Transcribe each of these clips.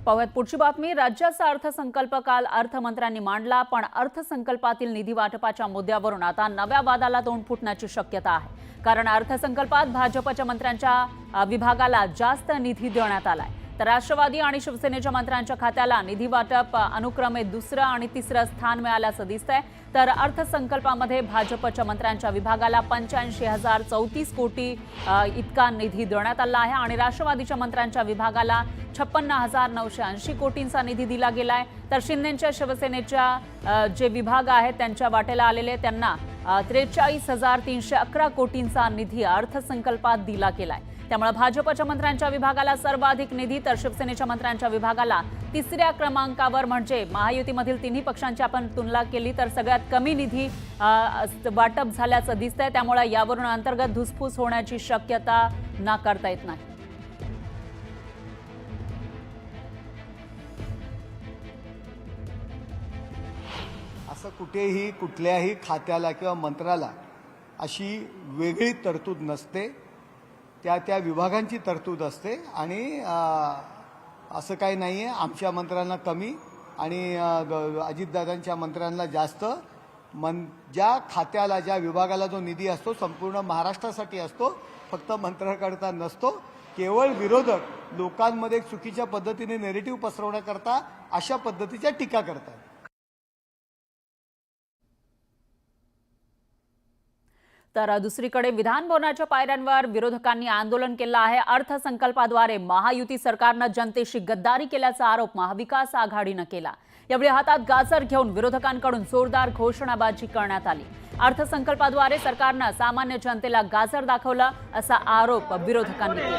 पाहूयात पुढची बातमी। राज्याचा अर्थसंकल्प काल अर्थमंत्र्यांनी मांडला, पण अर्थसंकल्पातील निधी वाटपाच्या मुद्द्यावरून आता नव्या वादाला तोंड फुटण्याची शक्यता आहे। कारण अर्थसंकल्पात भाजपच्या मंत्र्यांच्या विभागाला जास्त निधी देण्यात आलाय, तर राष्ट्रवादी आणि शिवसेनेच्या मंत्र्यांच्या खात्याला निधी वाटप अनुक्रमे दुसरं आणि तिसरं स्थान मिळाल्याचं दिसतंय। तर अर्थसंकल्पामध्ये भाजपच्या मंत्र्यांच्या विभागाला 85,034 कोटी इतका निधी देण्यात आला आहे आणि राष्ट्रवादीच्या मंत्र्यांच्या विभागाला 56,980 कोटींचा निधी दिला गेलाय। तर शिंदेच्या शिवसेनेच्या जे विभाग आहेत त्यांच्या वाटेला आलेले त्यांना 43,311 कोटींचा निधी अर्थसंकल्पात दिला गेलाय। त्यामुळे भाजपच्या मंत्र्यांच्या विभागाला सर्वाधिक निधी, तर शिवसेनेच्या मंत्र्यांच्या विभागाला तिसऱ्या क्रमांकावर, म्हणजे महायुतीमधील तिन्ही पक्षांची आपण तुलना केली तर सगळ्यात कमी निधी वाटप झाल्याचं दिसतंय। त्यामुळे यावरून अंतर्गत धुसफूस होण्याची शक्यता नाकारता येत नाही। असं कुठेही कुठल्याही खात्याला किंवा मंत्र्याला अशी वेगळी तरतूद नसते, त्या विभागांची तरतूद असते आणि असं काही नाही आहे आमच्या मंत्र्यांना कमी आणि अजितदादांच्या मंत्र्यांना जास्त। ज्या खात्याला ज्या विभागाला जो निधी असतो संपूर्ण महाराष्ट्रासाठी असतो, फक्त मंत्र्याकरता नसतो। केवळ विरोधक लोकांमध्ये चुकीच्या पद्धतीने नेरेटिव्ह पसरवण्याकरता अशा पद्धतीच्या टीका करतात। तर दुसरीकडे विधान भवनाच्या पायऱ्यांवर विरोधकांनी आंदोलन केलं आहे। अर्थसंकल्पाद्वारे महायुती सरकारनं जनतेशी गद्दारी केल्याचा आरोप महाविकास आघाडीनं केला। यावेळी हातात गाजर घेऊन विरोधकांकडून जोरदार घोषणाबाजी करण्यात आली। अर्थसंकल्पाद्वारे सरकारनं सामान्य जनतेला गाजर दाखवलं असा आरोप विरोधकांनी केला।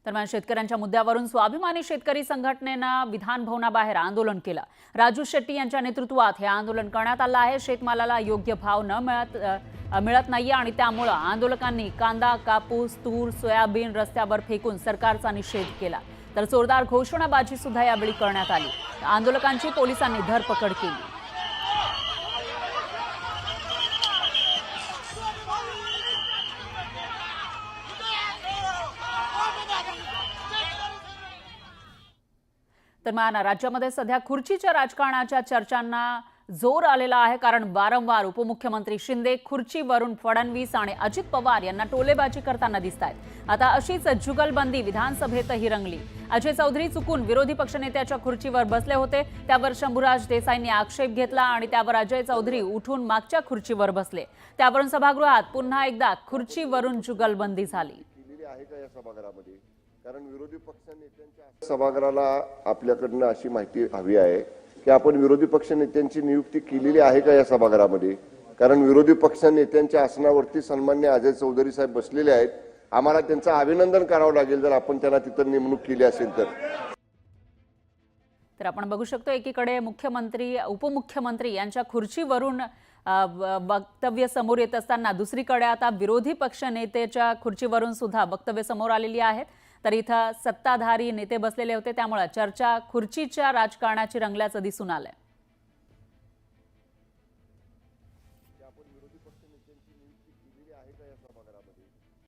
दरम्यान शेतकऱ्यांच्या मुद्द्यावरून स्वाभिमानी शेतकरी संघटनेनं विधान भवनाबाहेर आंदोलन केलं। राजू शेट्टी यांच्या नेतृत्वात हे आंदोलन करण्यात आलं आहे। शेतमालाला योग्य भाव मिळत नाहीये आणि त्यामुळे आंदोलकांनी कांदा, कापूस, तूर, सोयाबीन रस्त्यावर फेकून सरकारचा निषेध केला। तर जोरदार घोषणाबाजी सुद्धा यावेळी करण्यात आली। आंदोलकांची पोलिसांनी धरपकड केली। दरम्यान राज्यामध्ये सध्या खुर्चीच्या राजकारणाच्या चर्चांना जोर आलेला आहे, कारण वारंवार उपमुख्यमंत्री शिंदे खुर्चीवरून फडणवीस आणि अजित पवार यांना टोलेबाजी करताना दिसतायत। आता अशीच जुगलबंदी विधानसभेतही रंगली। अजय चौधरी चुकून विरोधी पक्षनेत्याच्या खुर्चीवर बसले होते, त्यावर शंभूराज देसाईंनी आक्षेप घेतला आणि त्यावर अजय चौधरी उठून मागच्या खुर्चीवर बसले। त्यावरून सभागृहात पुन्हा एकदा खुर्चीवरून जुगलबंदी झाली। कारण विरोधी पक्षनेत्यांच्या सभागृहाला आपल्याकडनं अशी माहिती हवी आहे की आपण विरोधी पक्षनेत्यांची नियुक्ती केलेली आहे का या सभागृहामध्ये। कारण विरोधी पक्षनेत्यांच्या आसनावरती सन्माननीय अजय चौधरी साहेब बसलेले आहेत। आम्हाला त्यांचं अभिनंदन करावं लागेल जर आपण त्यांना तिथं नेमणूक केली असेल तर आपण बघू शकतो एकीकडे मुख्यमंत्री उपमुख्यमंत्री यांच्या खुर्चीवरून वक्तव्य समोर येत असताना दुसरीकडे आता विरोधी पक्षनेत्याच्या खुर्चीवरून सुद्धा वक्तव्य समोर आलेली आहेत। तर इथं सत्ताधारी नेते बसलेले होते, त्यामुळे चर्चा खुर्चीच्या राजकारणाची रंगल्याचं दिसून आलंय।